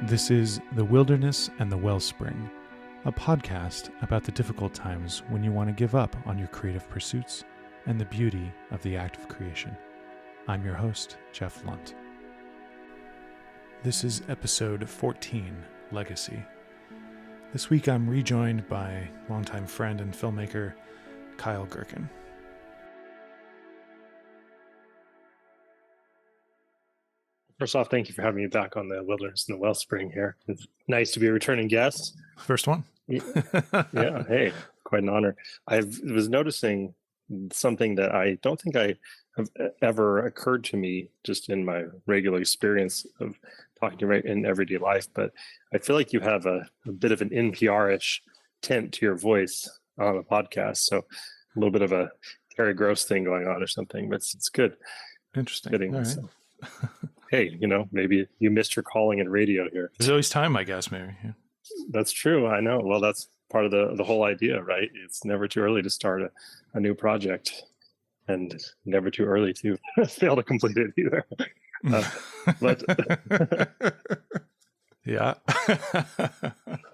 This is The Wilderness and the Wellspring, a podcast about the difficult times when you want to give up on your creative pursuits and the beauty of the act of creation. I'm your host, Jeff Lunt. This is episode 14, Legacy. This week I'm rejoined by longtime friend and filmmaker Kyle Gerkin. First off, thank you for having me back on the Wilderness and the Wellspring here. It's nice to be a returning guest. First one. Yeah, hey, quite an honor. I was noticing something that I don't think I have ever occurred to me just in my regular experience of talking to you in everyday life, but I feel like you have a bit of an NPR-ish tint to your voice on the podcast. So a little bit of a Terry Gross thing going on or something, but it's good. Interesting. Fitting, all right. so. Hey, maybe you missed your calling in radio here. There's always time, I guess, maybe. Yeah. That's true. I know. Well, that's part of the whole idea, right? It's never too early to start a new project and never too early to fail to complete it either. But yeah.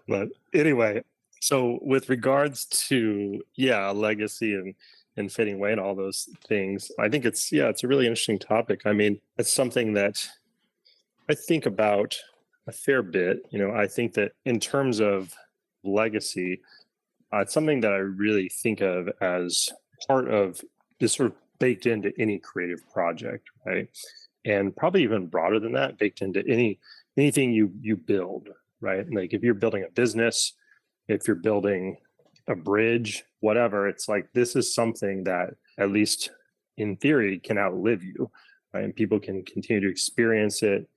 But anyway, so with regards to, legacy and fading away and all those things, I think it's a really interesting topic. I mean, it's something that I think about a fair bit. I think that in terms of legacy, it's something that I really think of as part of just sort of baked into any creative project, right? And probably even broader than that, baked into anything you build, right? Like if you're building a business, if you're building a bridge, whatever, it's like this is something that at least in theory can outlive you, right? And people can continue to experience it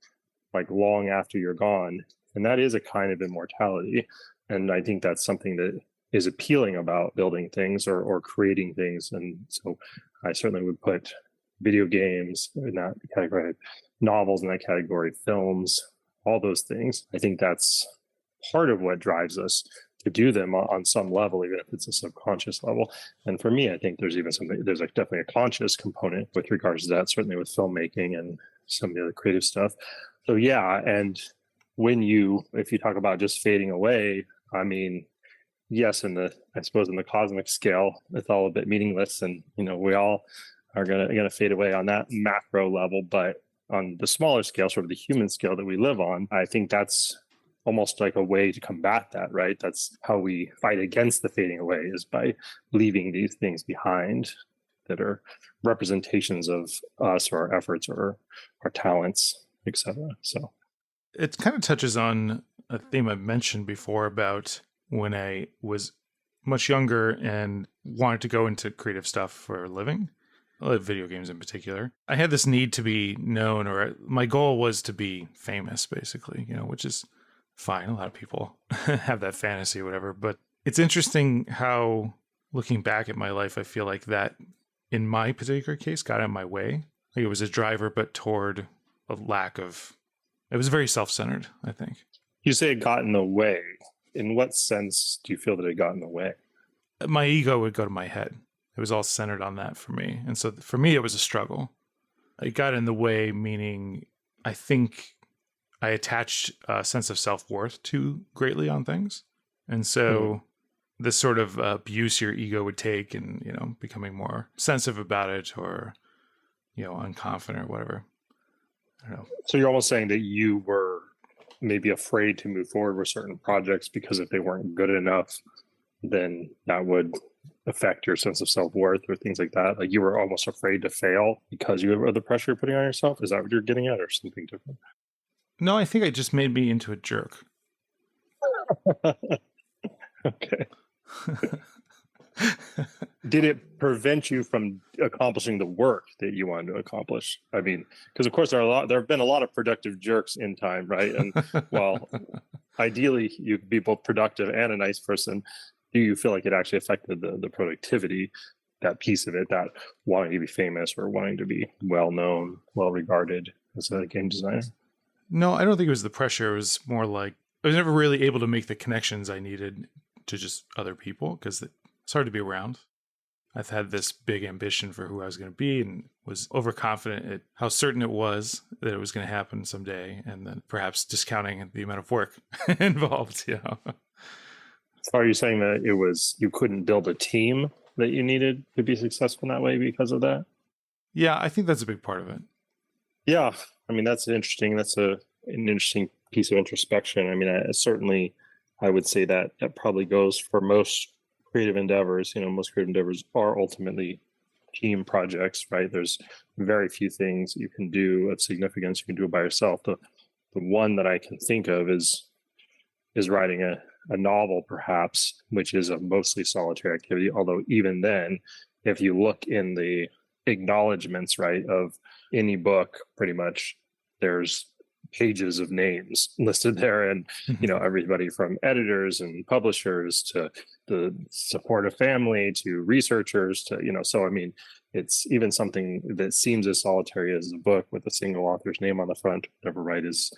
like long after you're gone. And that is a kind of immortality. And I think that's something that is appealing about building things or creating things. And so I certainly would put video games in that category, novels in that category, films, all those things. I think that's part of what drives us to do them on some level, even if it's a subconscious level. And for me, I think there's like definitely a conscious component with regards to that, certainly with filmmaking and some of the other creative stuff. So and if you talk about just fading away, I mean, yes, I suppose in the cosmic scale, it's all a bit meaningless, and we all are gonna fade away on that macro level. But on the smaller scale, sort of the human scale that we live on, I think that's almost like a way to combat that, right? That's how we fight against the fading away, is by leaving these things behind that are representations of us or our efforts or our talents, etc. So it kind of touches on a theme I've mentioned before about when I was much younger and wanted to go into creative stuff for a living, video games in particular. I had this need to be known, or my goal was to be famous, basically, which is fine. A lot of people have that fantasy or whatever, but it's interesting how, looking back at my life, I feel like that in my particular case got in my way. Like it was a driver, but toward a lack of, it was very self-centered, I think. You say it got in the way. In what sense do you feel that it got in the way? My ego would go to my head. It was all centered on that for me. And so for me, it was a struggle. It got in the way, meaning I think I attached a sense of self-worth too greatly on things. And so this sort of abuse your ego would take and, becoming more sensitive about it or, unconfident or whatever. I don't know. So you're almost saying that you were maybe afraid to move forward with certain projects because if they weren't good enough, then that would affect your sense of self-worth or things like that. Like you were almost afraid to fail because you have the pressure you're putting on yourself. Is that what you're getting at, or something different? No, I think it just made me into a jerk. Okay. Did it prevent you from accomplishing the work that you wanted to accomplish? I mean, because of course there have been a lot of productive jerks in time, right? And while ideally you could be both productive and a nice person, do you feel like it actually affected the productivity, that piece of it, that wanting to be famous or wanting to be well known, well regarded as a game designer? No, I don't think it was the pressure. It was more like I was never really able to make the connections I needed to just other people because it's hard to be around. I've had this big ambition for who I was going to be and was overconfident at how certain it was that it was going to happen someday, and then perhaps discounting the amount of work involved, So are you saying that you couldn't build a team that you needed to be successful in that way because of that? Yeah, I think that's a big part of it. Yeah. I mean, that's interesting. That's an interesting piece of introspection. I mean, I would say that probably goes for most creative endeavors. Most creative endeavors are ultimately team projects, right? There's very few things you can do of significance. You can do it by yourself. The one that I can think of is writing a novel, perhaps, which is a mostly solitary activity. Although even then, if you look in the acknowledgments, right, of any book, pretty much there's pages of names listed there, and everybody from editors and publishers to the supportive family to researchers to so I mean, it's even something that seems as solitary as a book with a single author's name on the front, whatever, right, is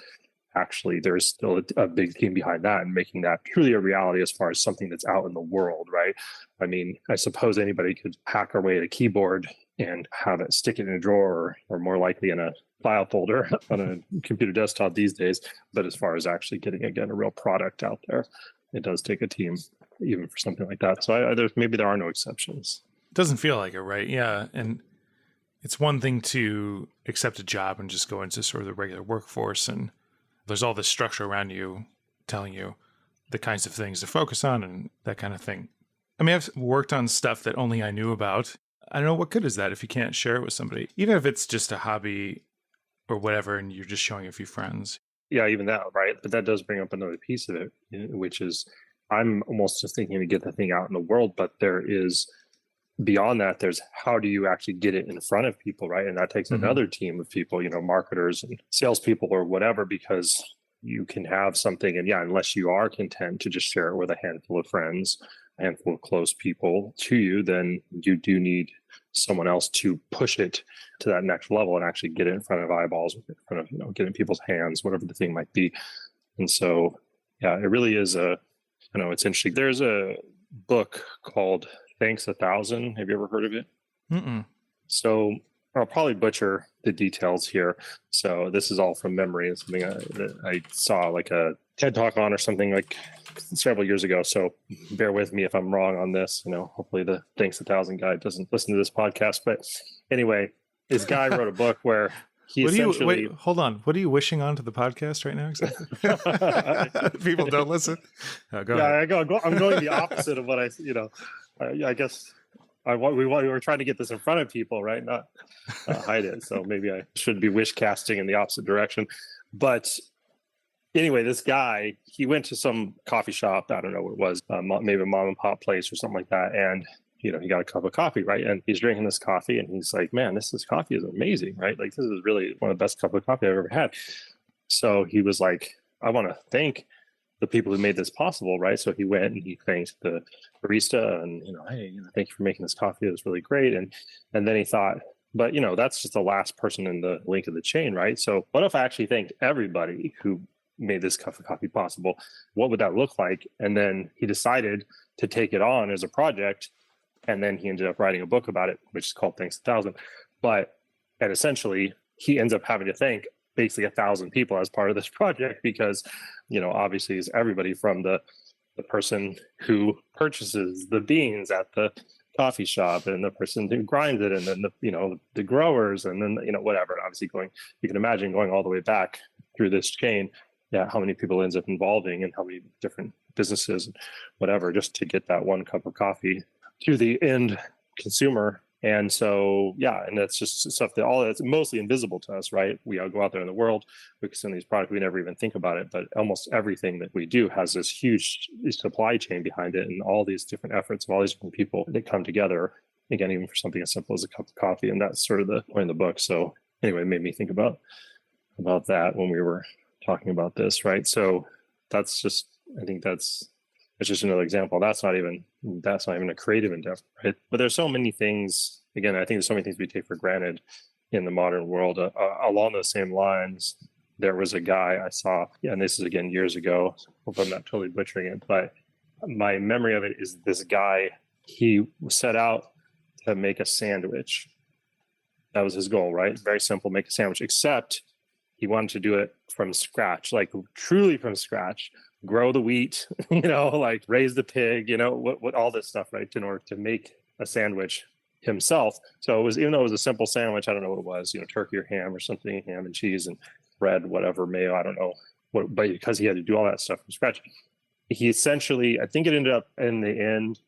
actually there's still a big team behind that and making that truly a reality as far as something that's out in the world, right? I mean, I suppose anybody could hack their way to a keyboard and have it, stick it in a drawer, or more likely in a file folder on a computer desktop these days. But as far as actually getting, again, a real product out there, it does take a team, even for something like that. So maybe there are no exceptions. It doesn't feel like it, right? Yeah. And it's one thing to accept a job and just go into sort of the regular workforce, and there's all this structure around you telling you the kinds of things to focus on and that kind of thing. I mean, I've worked on stuff that only I knew about. I don't know, what good is that if you can't share it with somebody, even if it's just a hobby or whatever, and you're just showing a few friends. Yeah, even that, right? But that does bring up another piece of it, which is I'm almost just thinking to get the thing out in the world, but there is beyond that, there's how do you actually get it in front of people, right? And that takes another team of people, marketers and salespeople or whatever, because you can have something, and unless you are content to just share it with a handful of friends, a handful of close people to you, then you do need someone else to push it to that next level and actually get it in front of eyeballs, in front of, get in people's hands, whatever the thing might be. And so, yeah, it really is it's interesting. There's a book called Thanks 1,000. Have you ever heard of it? Mm-mm. So I'll probably butcher the details here. So this is all from memory. It's something that I saw like a TED Talk on or something like several years ago. So bear with me if I'm wrong on this. Hopefully the Thanks 1,000 guy doesn't listen to this podcast. But anyway, this guy wrote a book where he wait, hold on. What are you wishing on to the podcast right now exactly? People don't listen. Go ahead. I'm going the opposite of what I guess we were trying to get this in front of people, right? Not hide it. So maybe I should be wish casting in the opposite direction. But anyway, this guy, he went to some coffee shop. I don't know what it was, maybe a mom and pop place or something like that. And, he got a cup of coffee, right? And he's drinking this coffee and he's like, man, this coffee is amazing, right? Like, this is really one of the best cup of coffee I've ever had. So he was like, I want to thank the people who made this possible, right? So he went and he thanked the barista and, hey, thank you for making this coffee. It was really great. And then he thought, but, that's just the last person in the link of the chain, right? So what if I actually thanked everybody who made this cup of coffee possible? What would that look like? And then he decided to take it on as a project. And then he ended up writing a book about it, which is called Thanks 1,000. And essentially, he ends up having to thank basically 1,000 people as part of this project because, obviously, it's everybody from the person who purchases the beans at the coffee shop and the person who grinds it and then the growers and then, whatever. And obviously you can imagine going all the way back through this chain, how many people ends up involving and how many different businesses and whatever, just to get that one cup of coffee to the end consumer. And so, and that's just stuff that's mostly invisible to us, right? We all go out there in the world, we consume these products, we never even think about it, but almost everything that we do has this huge supply chain behind it and all these different efforts of all these different people that come together, again, even for something as simple as a cup of coffee. And that's sort of the point in the book. So anyway, it made me think about that when we were talking about this, right? So that's just, I think it's just another example. That's not even a creative endeavor, right? But there's so many things. Again, I think there's so many things we take for granted in the modern world. Along those same lines, there was a guy I saw, and this is again years ago. Hope I'm not totally butchering it, but my memory of it is this guy. He set out to make a sandwich. That was his goal, right? Very simple, make a sandwich, except he wanted to do it from scratch, like truly from scratch, grow the wheat, like raise the pig, what all this stuff, right? In order to make a sandwich himself. So it was, even though it was a simple sandwich, I don't know what it was, turkey or ham or something, ham and cheese and bread, whatever, mayo, I don't know what, but because he had to do all that stuff from scratch, he essentially, I think it ended up in the end,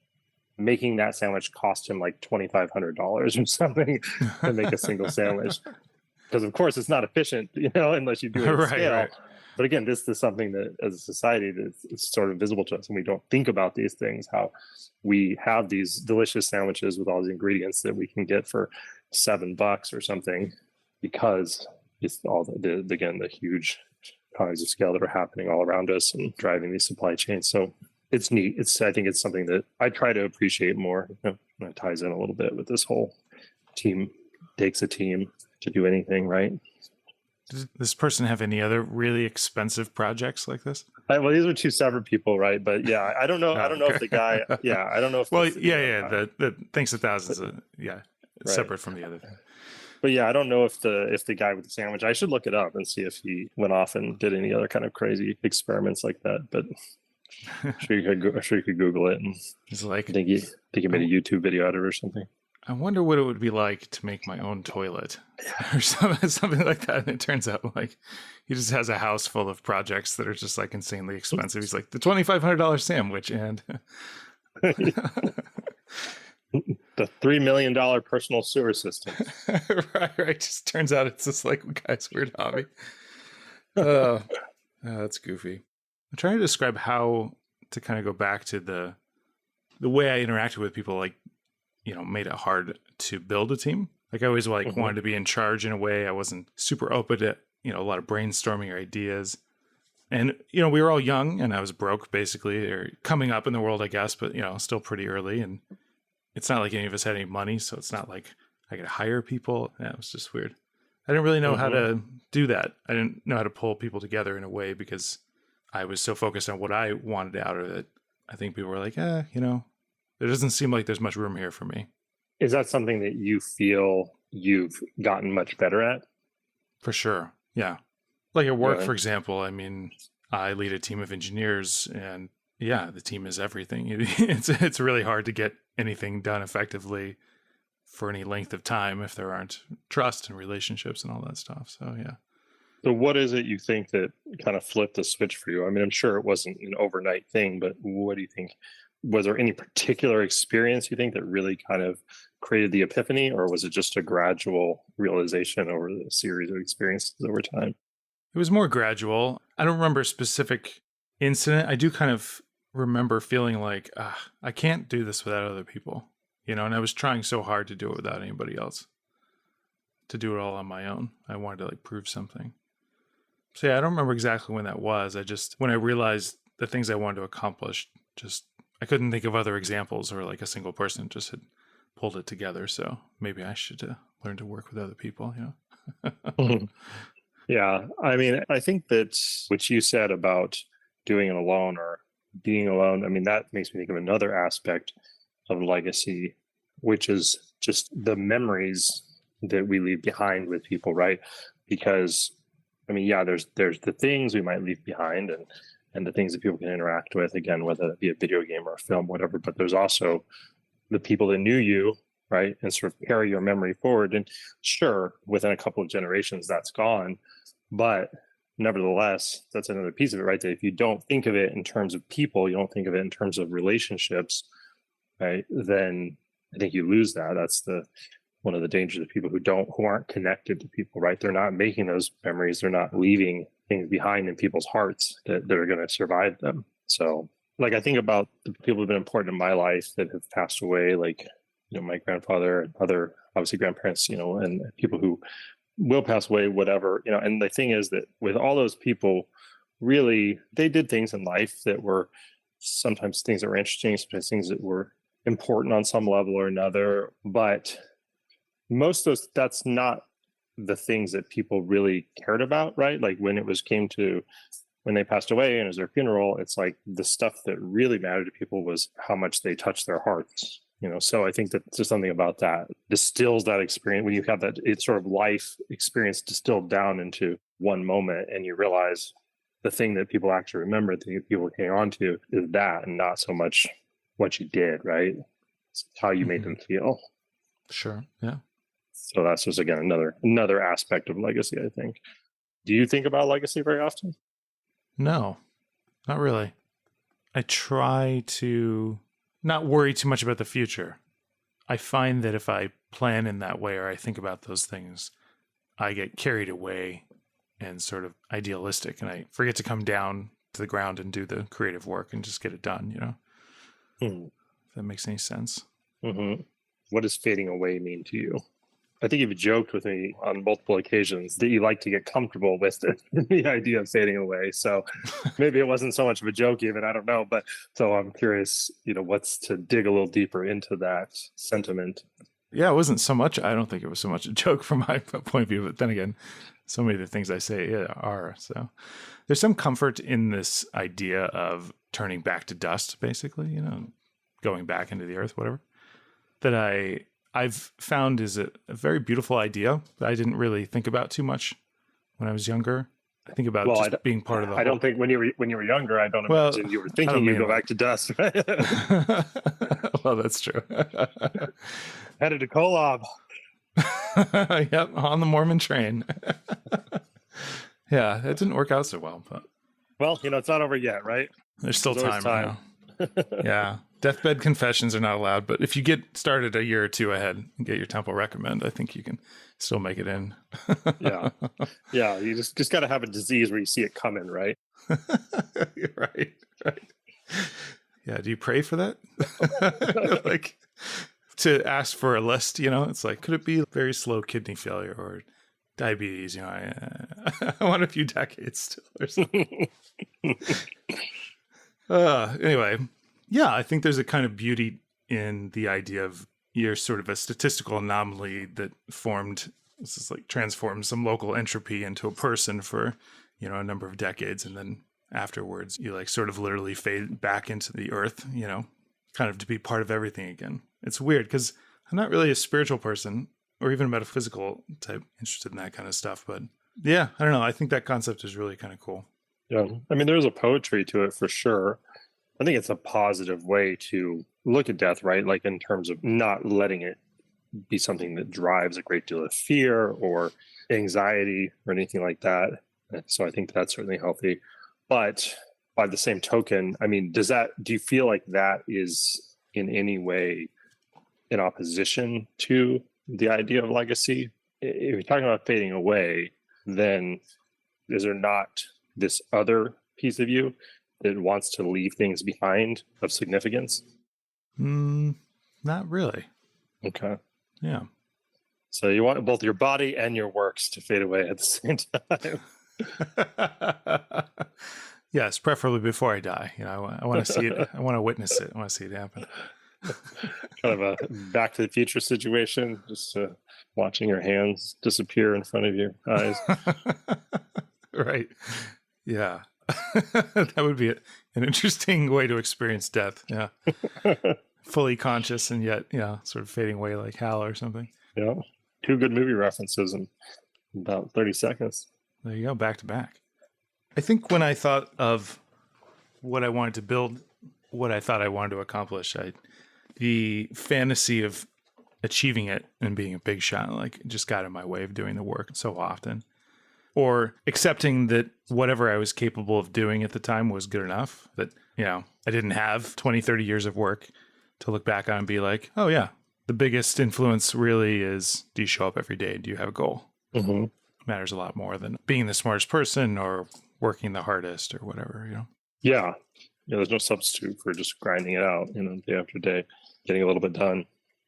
making that sandwich cost him like $2,500 or something to make a single sandwich. Because of course it's not efficient, unless you do it at scale. Right. But again, this is something that as a society it's sort of visible to us, and we don't think about these things, how we have these delicious sandwiches with all the ingredients that we can get for $7 or something, because it's all the huge economies of scale that are happening all around us and driving these supply chains. So it's neat. I think it's something that I try to appreciate more. It ties in a little bit with this whole team takes a team to do anything, right? Does this person have any other really expensive projects like this? Well, these are two separate people, right? But yeah, I don't know. I don't know if the guy. Yeah, I don't know if. Well, the thanks a thousand. Right. Separate from the other thing. But yeah, I don't know if the guy with the sandwich. I should look it up and see if he went off and did any other kind of crazy experiments like that. But I'm sure you could Google it. And it's like, I think he made a YouTube video out of it or something. I wonder what it would be like to make my own toilet or something like that. And it turns out like he just has a house full of projects that are just like insanely expensive. He's like the $2,500 sandwich and the $3 million personal sewer system. right. Just turns out it's just like a guy's weird hobby. That's goofy. I'm trying to describe how to kind of go back to the way I interacted with people, like, made it hard to build a team. Like I always wanted to be in charge in a way. I wasn't super open to, a lot of brainstorming or ideas. And, we were all young and I was broke basically, or coming up in the world, I guess, but, still pretty early. And it's not like any of us had any money. So it's not like I could hire people. Yeah, it was just weird. I didn't really know how to do that. I didn't know how to pull people together in a way because I was so focused on what I wanted out of it. I think people were like, there doesn't seem like there's much room here for me. Is that something that you feel you've gotten much better at? For sure. Yeah. Like at work, for example, I mean, I lead a team of engineers and the team is everything. It's really hard to get anything done effectively for any length of time if there aren't trust and relationships and all that stuff. So, yeah. So what is it you think that kind of flipped the switch for you? I mean, I'm sure it wasn't an overnight thing, but what do you think? Was there any particular experience you think that really kind of created the epiphany, or was it just a gradual realization over the series of experiences over time? It was more gradual. I don't remember a specific incident. I do kind of remember feeling like, I can't do this without other people, and I was trying so hard to do it without anybody else, to do it all on my own. I wanted to prove something. So I don't remember exactly when that was. When I realized the things I wanted to accomplish, I couldn't think of other examples or like a single person just had pulled it together. So maybe I should learn to work with other people. Yeah. I mean, I think that what you said about doing it alone or being alone, I mean, that makes me think of another aspect of legacy, which is just the memories that we leave behind with people, right? Because I mean, there's the things we might leave behind and the things that people can interact with, again, whether it be a video game or a film, whatever, but there's also the people that knew you, right? And sort of carry your memory forward. And sure, within a couple of generations, that's gone. But nevertheless, that's another piece of it, right? That if you don't think of it in terms of people, you don't think of it in terms of relationships, right? Then I think you lose that. That's one of the dangers of people who aren't connected to people, right? They're not making those memories. They're not leaving things behind in people's hearts that are going to survive them. So I think about the people who've been important in my life that have passed away, like, my grandfather and other obviously grandparents, and people who will pass away, whatever, and the thing is that with all those people, really, they did things in life that were sometimes things that were interesting, sometimes things that were important on some level or another, but most of those, that's not the things that people really cared about, right? Like when they passed away and as their funeral, it's like the stuff that really mattered to people was how much they touched their hearts, So I think that there's something about that distills that experience when you have that it's sort of life experience distilled down into one moment, and you realize the thing that people actually remember, the thing that people hang on to is that, and not so much what you did, right? It's how you made them feel. Sure. Yeah. So that's just, again, another aspect of legacy, I think. Do you think about legacy very often? No, not really. I try to not worry too much about the future. I find that if I plan in that way or I think about those things, I get carried away and sort of idealistic, and I forget to come down to the ground and do the creative work and just get it done, If that makes any sense. Mm-hmm. What does fading away mean to you? I think you've joked with me on multiple occasions that you like to get comfortable with the idea of fading away. So maybe it wasn't so much of a joke even, I don't know. But so I'm curious, what's to dig a little deeper into that sentiment. Yeah, it wasn't so much. I don't think it was so much a joke from my point of view. But then again, so many of the things I say are. So there's some comfort in this idea of turning back to dust, basically, going back into the earth, whatever, that I've found is a very beautiful idea that I didn't really think about too much when I was younger. I think about just being part of the I don't think when you were younger, I don't imagine you were thinking you'd go back to dust. Well, that's true. Headed to Kolob. Yep, on the Mormon train. Yeah, it didn't work out so well, but well, it's not over yet, right? There's still time. Yeah. Deathbed confessions are not allowed, but if you get started a year or two ahead and get your temple recommend, I think you can still make it in. Yeah. You just got to have a disease where you see it coming, right? Right. Yeah. Do you pray for that? Like to ask for a list, it's like, could it be very slow kidney failure or diabetes? I want a few decades still or something. Anyway. Yeah, I think there's a kind of beauty in the idea of you're sort of a statistical anomaly that transformed some local entropy into a person for, a number of decades. And then afterwards, you sort of literally fade back into the earth, kind of to be part of everything again. It's weird because I'm not really a spiritual person or even a metaphysical type interested in that kind of stuff. But yeah, I don't know. I think that concept is really kind of cool. Yeah. I mean, there's a poetry to it for sure. I think it's a positive way to look at death, right? Like in terms of not letting it be something that drives a great deal of fear or anxiety or anything like that. So I think that's certainly healthy. But by the same token, I mean, do you feel like that is in any way in opposition to the idea of legacy? If you're talking about fading away, then is there not this other piece of you that wants to leave things behind of significance? Not really. Okay. Yeah. So you want both your body and your works to fade away at the same time. Yes, preferably before I die. I want to see it. I want to witness it. I want to see it happen. Kind of a Back to the Future situation, just watching your hands disappear in front of your eyes. Right. Yeah. That would be an interesting way to experience death. Yeah. Fully conscious and yet, sort of fading away like Hal or something. Yeah. 2 good movie references in about 30 seconds. There you go. Back to back. I think when I thought of what I wanted to build, what I thought I wanted to accomplish, the fantasy of achieving it and being a big shot, just got in my way of doing the work so often. Or accepting that whatever I was capable of doing at the time was good enough, that, I didn't have 20, 30 years of work to look back on and be like, oh yeah, the biggest influence really is, do you show up every day? Do you have a goal? Mm-hmm. It matters a lot more than being the smartest person or working the hardest or whatever, Yeah. There's no substitute for just grinding it out, day after day, getting a little bit done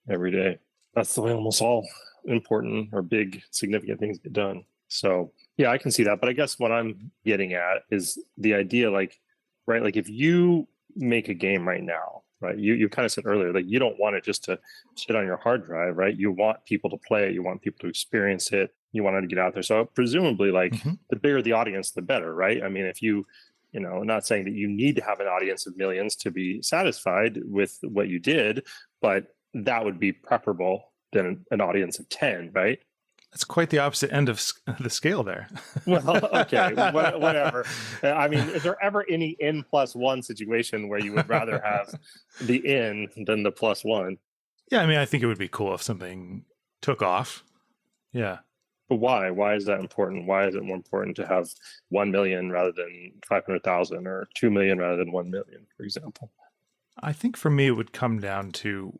every day. That's the way almost all important or big, significant things get done. So yeah, I can see that. But I guess what I'm getting at is the idea, right? Like if you make a game right now, right? You kind of said earlier, you don't want it just to sit on your hard drive, right? You want people to play it. You want people to experience it. You want it to get out there. So presumably the bigger the audience, the better, right? I mean, if you not saying that you need to have an audience of millions to be satisfied with what you did, but that would be preferable than an audience of 10, right? That's quite the opposite end of the scale there. Well, okay, whatever. I mean, is there ever any N+1 situation where you would rather have the N than the +1? Yeah, I mean, I think it would be cool if something took off. Yeah. But why? Why is that important? Why is it more important to have 1 million rather than 500,000 or 2 million rather than 1 million, for example? I think for me, it would come down to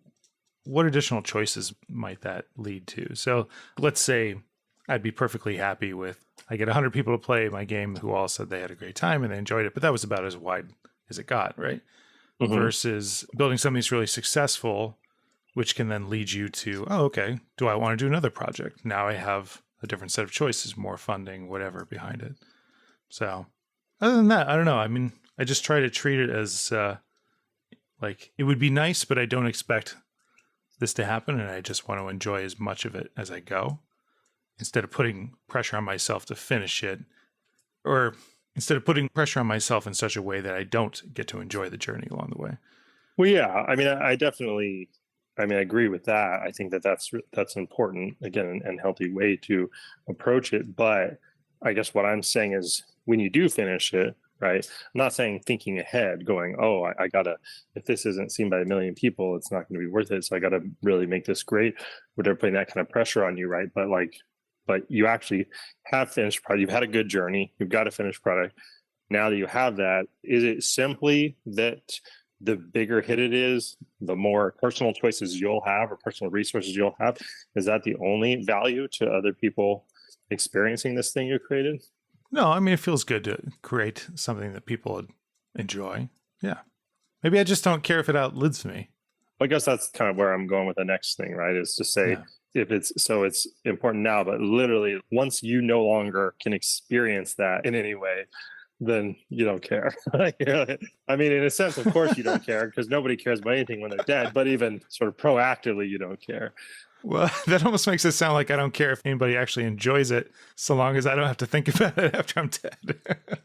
what additional choices might that lead to? So let's say I'd be perfectly happy with, I get 100 people to play my game who all said they had a great time and they enjoyed it, but that was about as wide as it got, right? Mm-hmm. Versus building something that's really successful, which can then lead you to, oh, okay, do I want to do another project? Now I have a different set of choices, more funding, whatever behind it. So other than that, I don't know. I mean, I just try to treat it as like it would be nice, but I don't expect this to happen, and I just want to enjoy as much of it as I go, instead of putting pressure on myself to finish it, or instead of putting pressure on myself in such a way that I don't get to enjoy the journey along the way. Well, yeah, I mean, I definitely, I agree with that. I think that that's important, again, and healthy way to approach it. But I guess what I'm saying is when you do finish it, right? I'm not saying thinking ahead, going, oh, I gotta, if this isn't seen by 1 million people, it's not going to be worth it. So I got to really make this great. They're putting that kind of pressure on you, right? But you actually have finished product. You've had a good journey. You've got a finished product. Now that you have that, is it simply that the bigger hit it is, the more personal choices you'll have or personal resources you'll have? Is that the only value to other people experiencing this thing you created? No, I mean, it feels good to create something that people enjoy. Yeah. Maybe I just don't care if it outlives me. I guess that's kind of where I'm going with the next thing, right? Is to say, if it's important now, but literally once you no longer can experience that in any way, then you don't care. I mean, in a sense, of course you don't care, because nobody cares about anything when they're dead, but even sort of proactively, you don't care. Well, that almost makes it sound like I don't care if anybody actually enjoys it, so long as I don't have to think about it after I'm dead.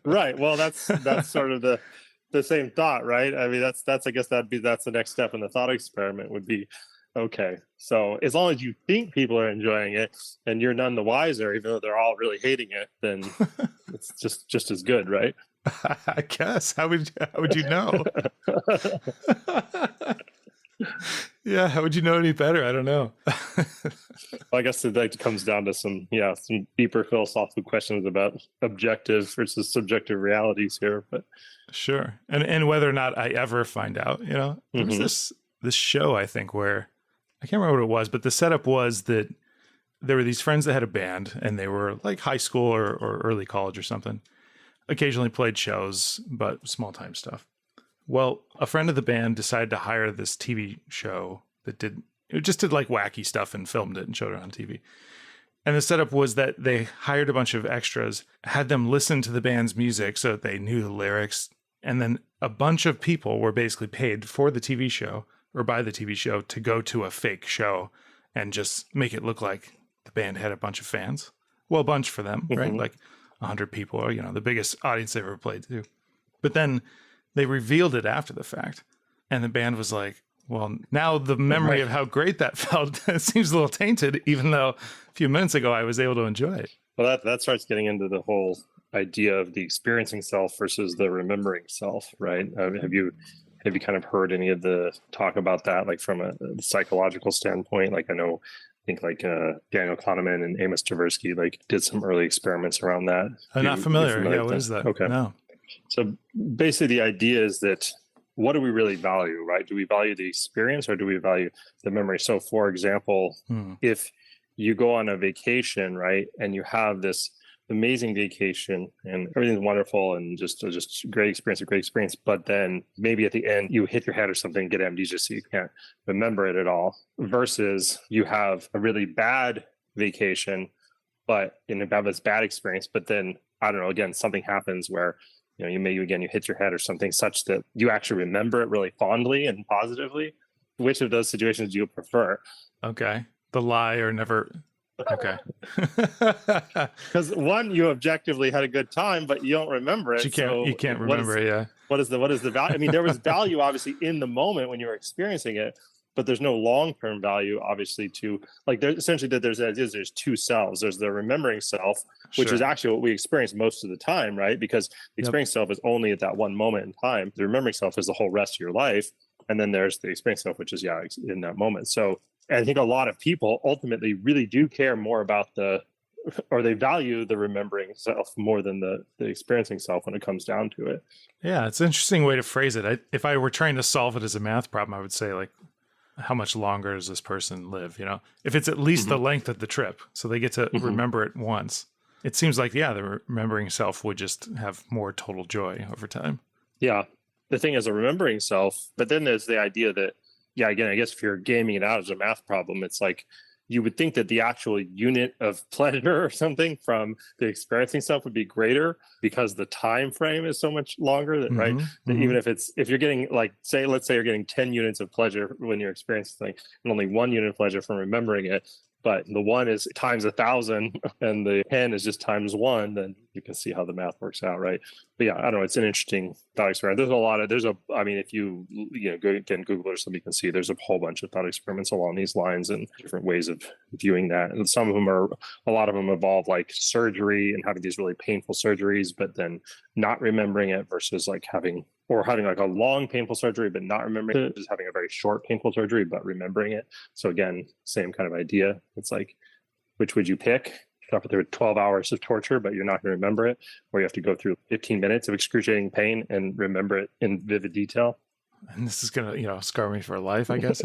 Right. Well, that's sort of the same thought, right? I mean, that's I guess that's the next step in the thought experiment would be, okay, so as long as you think people are enjoying it and you're none the wiser, even though they're all really hating it, then it's just as good, right? I guess. How would you know? Yeah, how would you know any better? I don't know. Well, I guess that comes down to some deeper philosophical questions about objective versus subjective realities here. But sure, and whether or not I ever find out, there was this show, I think, where I can't remember what it was, but the setup was that there were these friends that had a band, and they were like high school or early college or something. Occasionally played shows, but small time stuff. Well, a friend of the band decided to hire this TV show that just did like wacky stuff and filmed it and showed it on TV. And the setup was that they hired a bunch of extras, had them listen to the band's music so that they knew the lyrics. And then a bunch of people were basically paid for the TV show or by the TV show to go to a fake show and just make it look like the band had a bunch of fans. Well, a bunch for them, right? Like 100 people, or, the biggest audience they've ever played to. But then they revealed it after the fact. And the band was like, well, now the memory of how great that felt seems a little tainted, even though a few minutes ago I was able to enjoy it. Well, that starts getting into the whole idea of the experiencing self versus the remembering self, right? Have you kind of heard any of the talk about that, like from a psychological standpoint? Like I think Daniel Kahneman and Amos Tversky like did some early experiments around that. I'm not familiar. Yeah, what is that? Okay. No. So basically the idea is that what do we really value, right? Do we value the experience or do we value the memory? So for example, if you go on a vacation, right, and you have this amazing vacation and everything's wonderful and just a great experience, but then maybe at the end you hit your head or something, get amnesia so you can't remember it at all, versus you have a really bad vacation, but you have this bad experience, but then, I don't know, again, something happens where you hit your head or something such that you actually remember it really fondly and positively. Which of those situations do you prefer? Okay. The lie or never. Okay. Because one, you objectively had a good time, but you don't remember it. You can't remember it. Yeah. What is the value? I mean, there was value obviously in the moment when you were experiencing it, but there's no long-term value, obviously, to like there's essentially that there's two selves. There's the remembering self, which is actually what we experience most of the time, right? Because the experiencing self is only at that one moment in time. The remembering self is the whole rest of your life. And then there's the experiencing self, which is in that moment. So I think a lot of people ultimately really do care more about they value the remembering self more than the experiencing self when it comes down to it. Yeah, it's an interesting way to phrase it. If I were trying to solve it as a math problem, I would say like, how much longer does this person live? You know, if it's at least the length of the trip, so they get to remember it once, it seems like, the remembering self would just have more total joy over time. Yeah. The thing is a remembering self, but then there's the idea that, again, I guess if you're gaming it out as a math problem, it's like, you would think that the actual unit of pleasure or something from the experiencing self would be greater because the time frame is so much longer that right that even if you're getting like let's say you're getting 10 units of pleasure when you're experiencing something and only 1 unit of pleasure from remembering it, but the 1 is times 1,000 and the 10 is just times 1, then you can see how the math works out, right? But I don't know, it's an interesting thought experiment. If you can Google or something, you can see there's a whole bunch of thought experiments along these lines and different ways of viewing that. And a lot of them involve like surgery and having these really painful surgeries, but then not remembering it versus like having like a long painful surgery, but not remembering it, just having a very short painful surgery, but remembering it. So again, same kind of idea. It's like, which would you pick? Suffer through 12 hours of torture, but you're not going to remember it, or you have to go through 15 minutes of excruciating pain and remember it in vivid detail. And this is going to, scar me for life, I guess.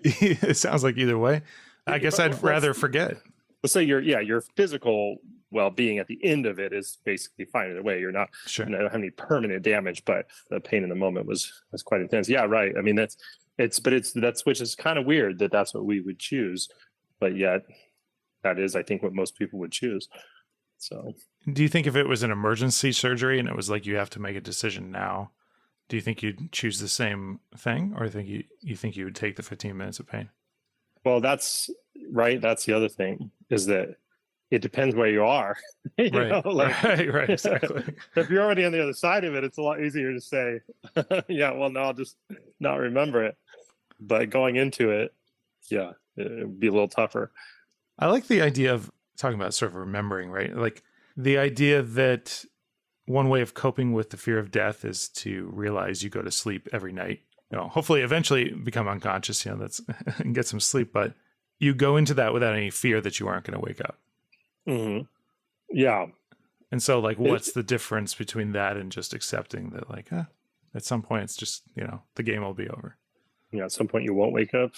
It sounds like either way. I guess I'd rather forget. Let's say your physical well-being at the end of it is basically fine in a way. You're not, you don't have any permanent damage, but the pain in the moment was quite intense. Yeah, right. I mean, that's which is kind of weird that that's what we would choose, but yet that is, I think, what most people would choose. So, do you think if it was an emergency surgery and it was like you have to make a decision now, do you think you'd choose the same thing, or you think you would take the 15 minutes of pain? Well, that's right. That's the other thing, is that it depends where you are. Right, exactly. If you're already on the other side of it, it's a lot easier to say, no, I'll just not remember it. But going into it, it would be a little tougher. I like the idea of talking about sort of remembering, right? Like the idea that one way of coping with the fear of death is to realize you go to sleep every night. Hopefully eventually become unconscious, that's and get some sleep, but you go into that without any fear that you aren't going to wake up. Mm-hmm. Yeah. And so like, what's the difference between that and just accepting that like, at some point it's just, the game will be over. Yeah. At some point you won't wake up.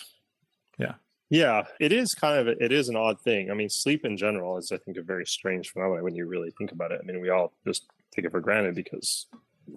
Yeah. Yeah. It is an odd thing. I mean, sleep in general is, I think, a very strange phenomenon when you really think about it. I mean, we all just take it for granted because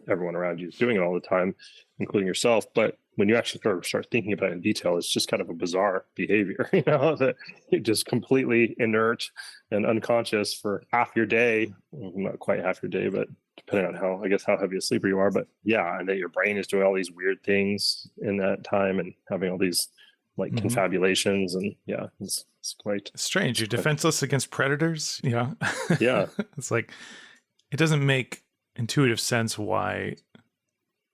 everyone around you is doing it all the time, including yourself. But when you actually start thinking about it in detail, it's just kind of a bizarre behavior, that you're just completely inert and unconscious for half your day. Well, not quite half your day, but depending on how heavy a sleeper you are. But and that your brain is doing all these weird things in that time and having all these like confabulations. And it's quite strange. You're defenseless against predators. Yeah. It's like, it doesn't make intuitive sense why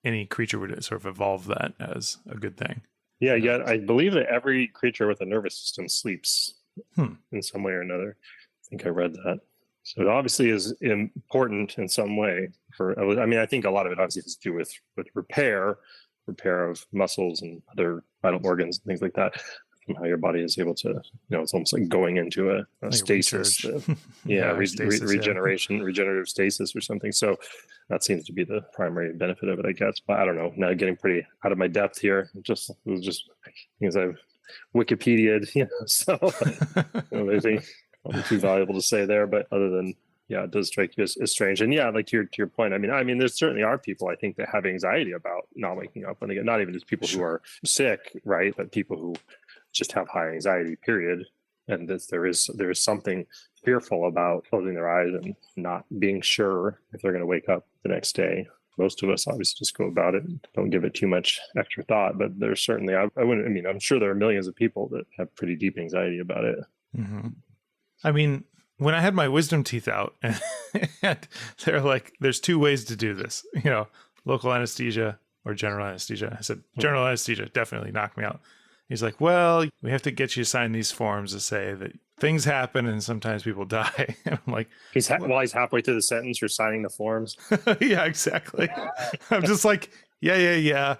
any creature would sort of evolve that as a good thing. Yeah, I believe that every creature with a nervous system sleeps in some way or another. I think I read that. So it obviously is important in some way. I think a lot of it obviously has to do with repair of muscles and other vital organs and things like that. How your body is able to, it's almost like going into a like stasis, regenerative stasis or something. So that seems to be the primary benefit of it, I guess. But I don't know. Now getting pretty out of my depth here. It was just because I've Wikipedia'd, so maybe not too valuable to say there. But other than it does strike you as strange. And like to your point, I mean, there certainly are people I think that have anxiety about not waking up, and again, not even just people who are sick, right? But people who just have high anxiety, period. And there is something fearful about closing their eyes and not being sure if they're going to wake up the next day. Most of us obviously just go about it and don't give it too much extra thought. But there's certainly, I'm sure there are millions of people that have pretty deep anxiety about it. Mm-hmm. I mean, when I had my wisdom teeth out, and they're like, there's 2 ways to do this, local anesthesia or general anesthesia? I said, general anesthesia, definitely knock me out. He's like, well, we have to get you to sign these forms to say that things happen and sometimes people die. And I'm like, while he's halfway through the sentence, you're signing the forms. yeah, exactly. I'm just like, yeah.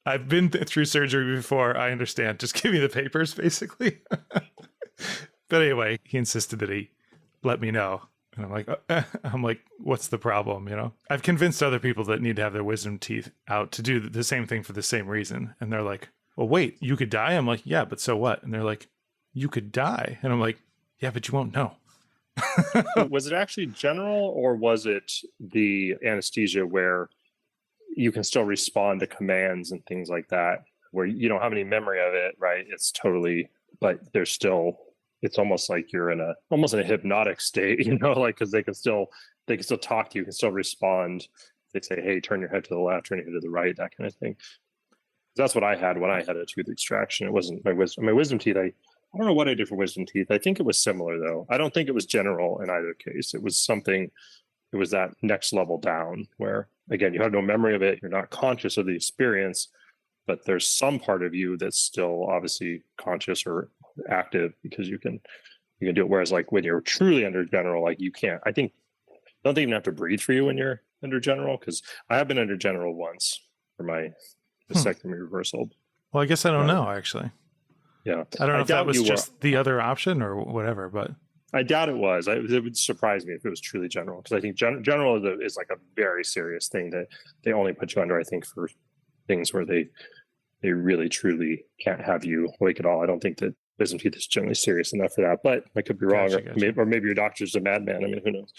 I've been through surgery before. I understand. Just give me the papers, basically. But anyway, he insisted that he let me know. And I'm like, what's the problem? You know, I've convinced other people that need to have their wisdom teeth out to do the same thing for the same reason. And they're like, well, wait, you could die? I'm like, yeah, but so what? And they're like, you could die. And I'm like, yeah, but you won't know. Was it actually general, or was it the anesthesia where you can still respond to commands and things like that, where you don't have any memory of it, right? It's totally, but there's still, it's almost like you're in a hypnotic state, you know, like, because they can still talk to you, can still respond. They say, hey, turn your head to the left, turn your head to the right, that kind of thing. That's what I had when I had a tooth extraction. It wasn't my wisdom teeth. I don't know what I did for wisdom teeth. I think it was similar though. I don't think it was general in either case. It was something, it was that next level down where, again, you have no memory of it. You're not conscious of the experience, but there's some part of you that's still obviously conscious or active because you can do it. Whereas like when you're truly under general, like you can't, don't they even have to breathe for you when you're under general? Because I have been under general once for my vasectomy reversal. Well, I guess I don't know, actually. Yeah. I don't know if that was just the other option or whatever, but I doubt it was. It would surprise me if it was truly general, because I think general is like a very serious thing that they only put you under, I think, for things where they really truly can't have you awake at all. I don't think that wisdom teeth is generally serious enough for that, but I could be wrong. Gotcha. Or maybe your doctor's a madman. I mean, who knows?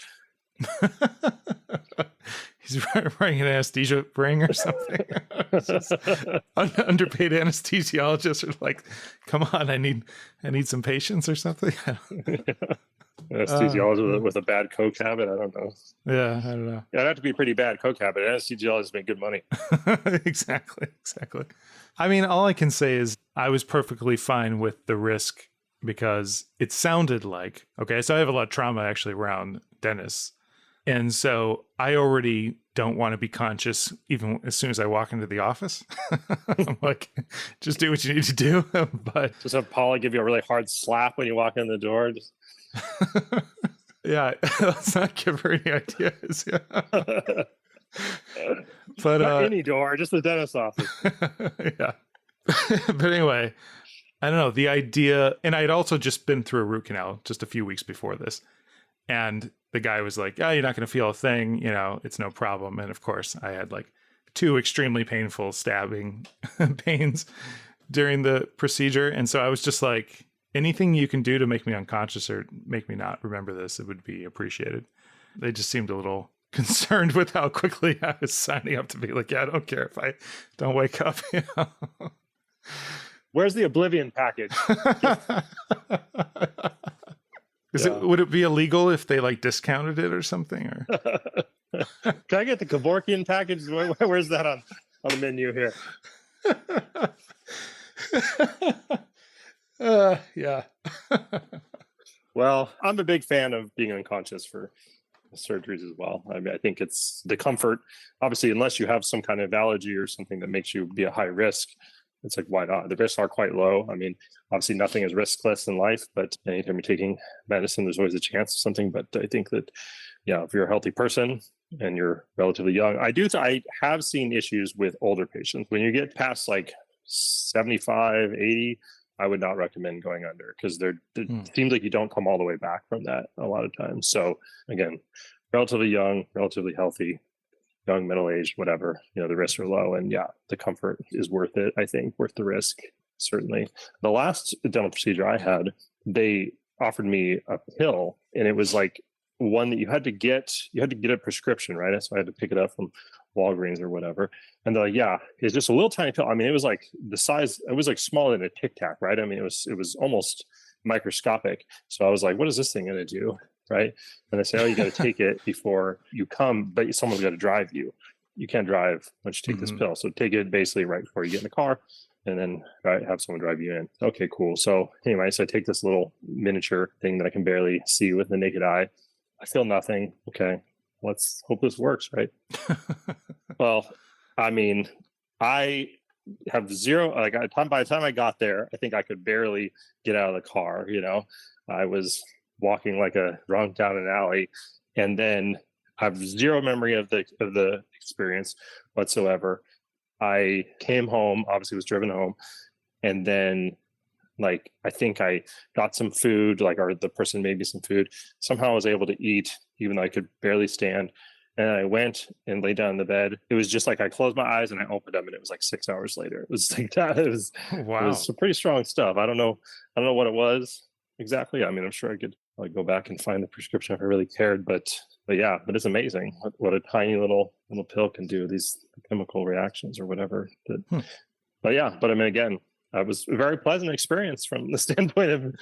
He's running an anesthesia ring or something. Underpaid anesthesiologists are like, come on, I need some patience or something. Anesthesiologist with a bad coke habit. I don't know. Yeah, I don't know. Yeah, it'd have to be a pretty bad coke habit. Anesthesiologists make good money. Exactly. I mean, all I can say is I was perfectly fine with the risk because it sounded like, okay, so I have a lot of trauma actually around dentists. And so I already don't want to be conscious even as soon as I walk into the office. I'm like, just do what you need to do. But just have Paula give you a really hard slap when you walk in the door. Yeah, let's not give her any ideas. Yeah. But not any door, just the dentist's office. Yeah. But anyway, I don't know, the idea, and I had also just been through a root canal just a few weeks before this. And the guy was like, oh, you're not going to feel a thing, you know, it's no problem. And of course, I had like 2 extremely painful stabbing pains during the procedure. And so I was just like, anything you can do to make me unconscious or make me not remember this, it would be appreciated. They just seemed a little concerned with how quickly I was signing up to be like, yeah, I don't care if I don't wake up. You know? Where's the Oblivion package? Would it be illegal if they like discounted it or something? Or can I get the Kevorkian package? Where's that on the menu here? Yeah. Well, I'm a big fan of being unconscious for surgeries as well. I mean, I think it's the comfort. Obviously, unless you have some kind of allergy or something that makes you be a high risk, it's like, why not? The risks are quite low. I mean, obviously nothing is riskless in life, but anytime you're taking medicine, there's always a chance of something. But I think that, yeah, if you're a healthy person and you're relatively young, I have seen issues with older patients. When you get past like 75, 80, I would not recommend going under, because it seems like you don't come all the way back from that a lot of times. So again, relatively young, relatively healthy, young, middle-aged, whatever, you know, the risks are low, and yeah, the comfort is worth it. I think worth the risk, certainly. The last dental procedure I had, they offered me a pill, and it was like one that you had to get a prescription, right? So I had to pick it up from Walgreens or whatever. And they're like, yeah, it's just a little tiny pill. I mean, it was like the size, it was like smaller than a Tic Tac, right? I mean, it was almost microscopic. So I was like, what is this thing going to do? Right. And they say, oh, you got to take it before you come, but someone's got to drive you. You can't drive once you take this pill. So take it basically right before you get in the car, and then have someone drive you in. Okay, cool. So anyway, so I take this little miniature thing that I can barely see with the naked eye. I feel nothing. Okay, let's hope this works, right? Well, I mean, I have zero, like, by the time I got there, I think I could barely get out of the car. I was walking like a drunk down an alley, and then I have zero memory of the experience whatsoever. I came home, obviously was driven home, and then, like, I think I got some food, like, or the person made me some food. Somehow I was able to eat, even though I could barely stand. And I went and laid down in the bed. It was just like I closed my eyes and I opened them, and it was like 6 hours later. It was like that. It Wow. was some pretty strong stuff. I don't know what it was exactly. I mean, I'm sure I could, like, go back and find the prescription if I really cared. But yeah, but it's amazing what a tiny little pill can do. These chemical reactions or whatever. But yeah, but I mean, again, it was a very pleasant experience from the standpoint of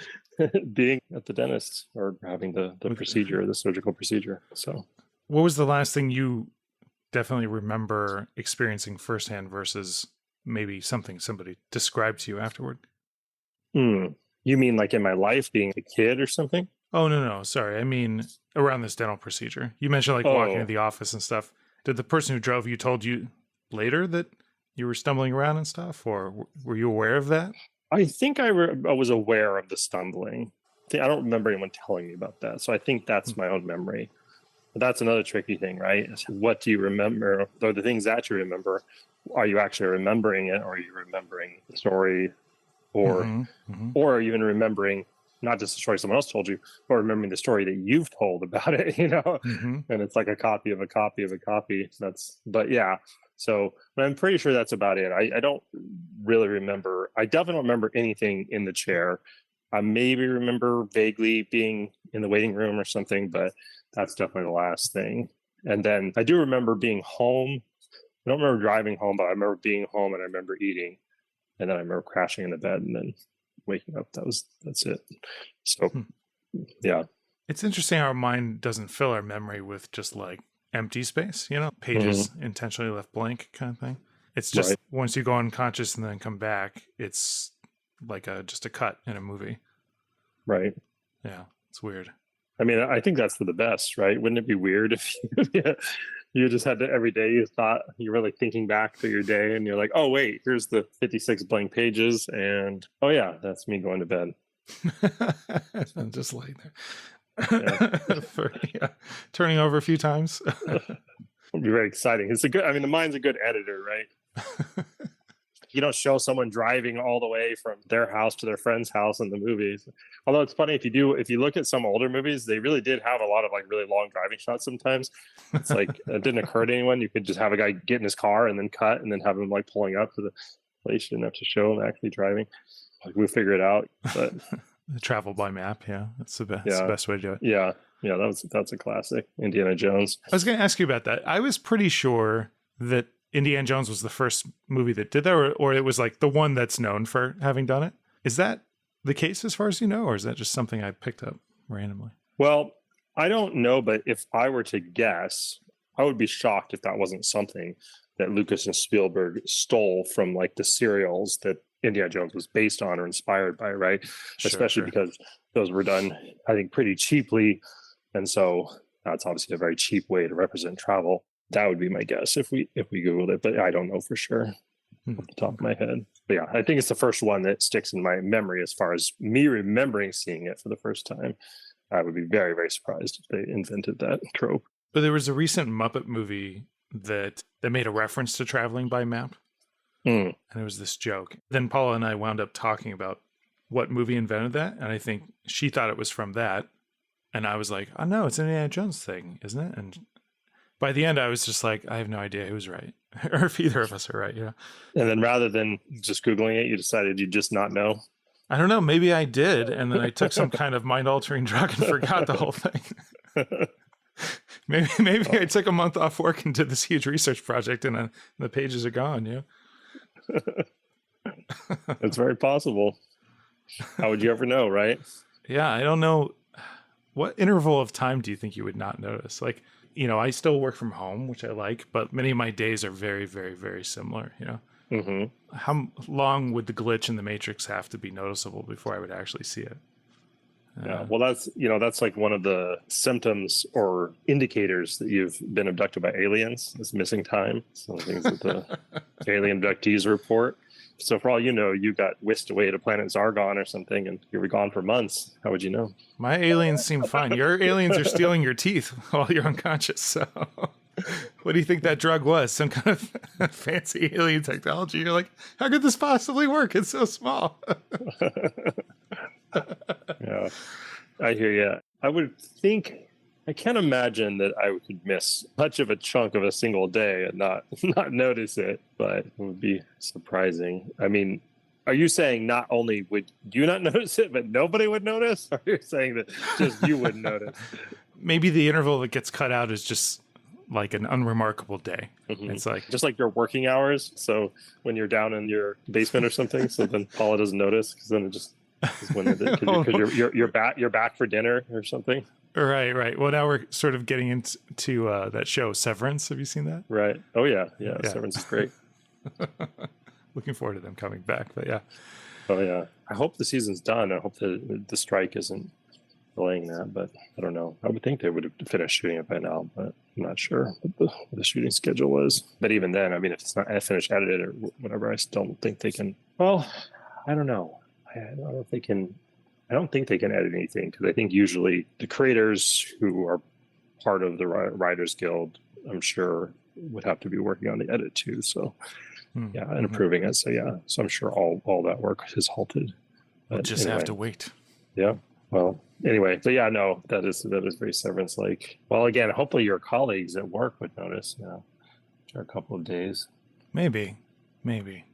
being at the dentist or having the procedure, the surgical procedure. So. What was the last thing you definitely remember experiencing firsthand versus maybe something somebody described to you afterward? You mean like in my life being a kid or something? Oh, no. Sorry. I mean, around this dental procedure. You mentioned like walking to the office and stuff. Did the person who drove you told you later that you were stumbling around and stuff, or were you aware of that? I think I was aware of the stumbling. I don't remember anyone telling me about that. So I think that's my own memory. But that's another tricky thing, right? What do you remember? Or the things that you remember, are you actually remembering it, or are you remembering the story, or or are you even remembering not just the story someone else told you, but remembering the story that you've told about it, And it's like a copy of a copy of a copy. But yeah. So, but I'm pretty sure that's about it. I don't really remember. I definitely don't remember anything in the chair. I maybe remember vaguely being in the waiting room or something, but that's definitely the last thing. And then I do remember being home. I don't remember driving home, but I remember being home, and I remember eating, and then I remember crashing in the bed and then waking up. That's it. So, yeah. It's interesting how our mind doesn't fill our memory with just like empty space, pages intentionally left blank kind of thing. It's just once you go unconscious and then come back, it's like just a cut in a movie. Right. Yeah, it's weird. I mean, I think that's for the best, right? Wouldn't it be weird if you just had to, every day you thought you were like thinking back to your day, and you're like, oh, wait, here's the 56 blank pages. And oh yeah, that's me going to bed. I'm just like turning over a few times. It'll be very exciting. The mind's a good editor, right? You don't show someone driving all the way from their house to their friend's house in the movies. Although it's funny, if you look at some older movies, they really did have a lot of like really long driving shots sometimes. It's like, it didn't occur to anyone. You could just have a guy get in his car and then cut, and then have him like pulling up to the place. You didn't have to show him actually driving. Like, we'll figure it out. But travel by map, yeah. That's the best, the best way to do it. Yeah. Yeah, that's a classic. Indiana Jones. I was going to ask you about that. I was pretty sure that Indiana Jones was the first movie that did that, or it was like the one that's known for having done it. Is that the case as far as you know, or is that just something I picked up randomly? Well, I don't know, but if I were to guess, I would be shocked if that wasn't something that Lucas and Spielberg stole from like the serials that Indiana Jones was based on or inspired by, right? Sure, Especially because those were done, I think, pretty cheaply. And so that's obviously a very cheap way to represent travel. That would be my guess if we Googled it, but I don't know for sure off the top of my head. But yeah, I think it's the first one that sticks in my memory as far as me remembering seeing it for the first time. I would be very, very surprised if they invented that trope. But there was a recent Muppet movie that made a reference to traveling by map. And it was this joke. Then Paula and I wound up talking about what movie invented that. And I think she thought it was from that. And I was like, oh no, it's an Indiana Jones thing, isn't it? And by the end, I was just like, I have no idea who's right, or if either of us are right. And then rather than just Googling it, you decided you'd just not know. I don't know. Maybe I did. And then I took some kind of mind-altering drug and forgot the whole thing. maybe I took a month off work and did this huge research project, and the pages are gone. Yeah. It's very possible. How would you ever know, right? Yeah, I don't know. What interval of time do you think you would not notice? Like, I still work from home, which I like, but many of my days are very, very, very similar, How long would the glitch in the Matrix have to be noticeable before I would actually see it? Yeah, well, that's like one of the symptoms or indicators that you've been abducted by aliens, is missing time. Some of the things that Alien abductees report. So for all you know, you got whisked away to planet Zargon or something, and you were gone for months. How would you know? My aliens seem fine. Your aliens are stealing your teeth while you're unconscious. So what do you think that drug was? Some kind of fancy alien technology? You're like, how could this possibly work? It's so small. Yeah, I hear you. I would think, I can't imagine that I could miss much of a chunk of a single day and not notice it, but it would be surprising. I mean, are you saying not only would you not notice it, but nobody would notice? Or are you saying that just you wouldn't notice? Maybe the interval that gets cut out is just like an unremarkable day. Mm-hmm. It's like just like your working hours. So when you're down in your basement or something, so then Paula doesn't notice because then it just is when you're back for dinner or something. Right. Well, now we're sort of getting into that show, Severance. Have you seen that? Right. Oh, yeah. Severance is great. Looking forward to them coming back, but yeah. Oh, yeah. I hope the season's done. I hope the strike isn't delaying that, but I don't know. I would think they would have finished shooting it by now, but I'm not sure what the shooting schedule was. But even then, I mean, if it's not finished edited or whatever, I still don't think they can. Well, I don't know. I don't think they can edit anything because I think usually the creators who are part of the Writers Guild, I'm sure, would have to be working on the edit too. So, and improving it. So, so I'm sure all that work is halted. We'll just have to wait. Yeah. Well, anyway, so no, that is very Severance-like. Well, again, hopefully your colleagues at work would notice. After a couple of days. Maybe.